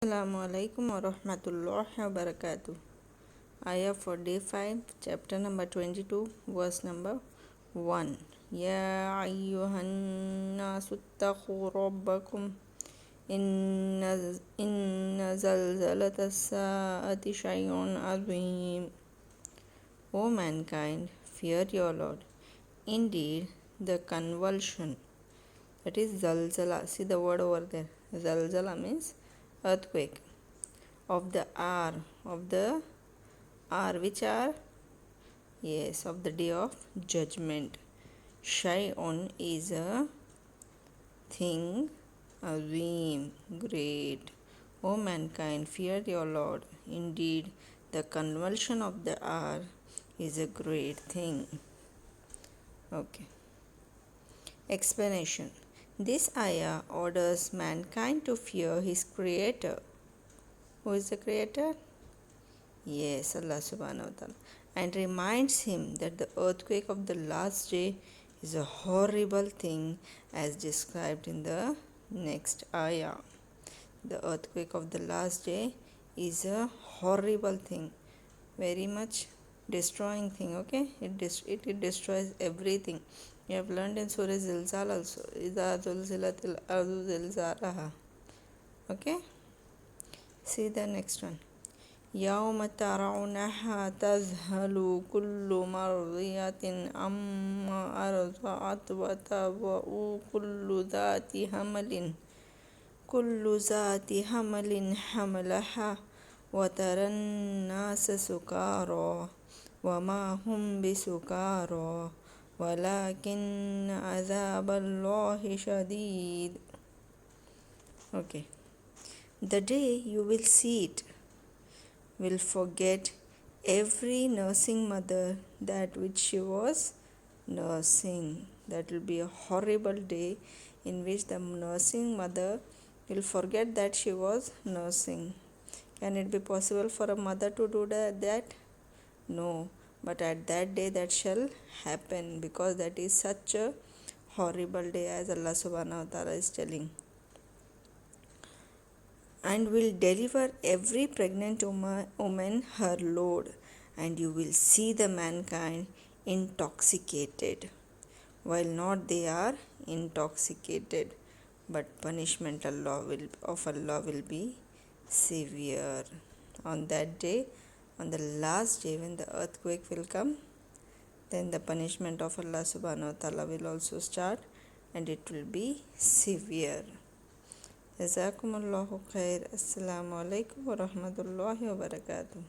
Assalamu alaikum wa rahmatullahi wa barakatuh. Ayah for day 5, chapter number 22, verse number 1. Ya ayyuhan nasu attaqu rabbakum inna zalzalata as-saati shay'un azim. O mankind, fear your Lord. Indeed, the convulsion, that is zalzala. See the word over there. Zalzala means earthquake. Of the hour, which hour? Yes, of the day of judgment. Shay'un is a thing, azim, great. O mankind, fear your Lord. Indeed, the convulsion of the hour is a great thing. Okay. Explanation. This ayah orders mankind to fear his creator. Who is the creator? Yes, Allah subhanahu wa ta'ala. And reminds him that the earthquake of the last day is a horrible thing as described in the next ayah. The earthquake of the last day is a horrible thing, very much destroying thing. Okay, it destroys everything. You have learned in Surah Zilzal also. Idha zulzilatil ardu zilzalaha. Okay, see the next one. يوم ترونها تذهل كل مرضية عما أرضعت وتضع كل ذات حمل حملها وترى الناس سكارى وما هم بسكارى ولكن عذاب الله شديد. Okay, the day you will see it will forget every nursing mother that which she was nursing. That will be a horrible day in which the nursing mother will forget that she was nursing. Can it be possible for a mother to do that? No, but at that day that shall happen, because that is such a horrible day, as Allah subhanahu wa ta'ala is telling. And will deliver every pregnant woman her load, and you will see the mankind intoxicated, while not they are intoxicated, but punishment of Allah will be severe. On that day, on the last day when the earthquake will come, then the punishment of Allah subhanahu wa ta'ala will also start, and it will be severe. Jazakumullahu khair. Assalamu alaikum wa rahmatullahi wa barakatuh.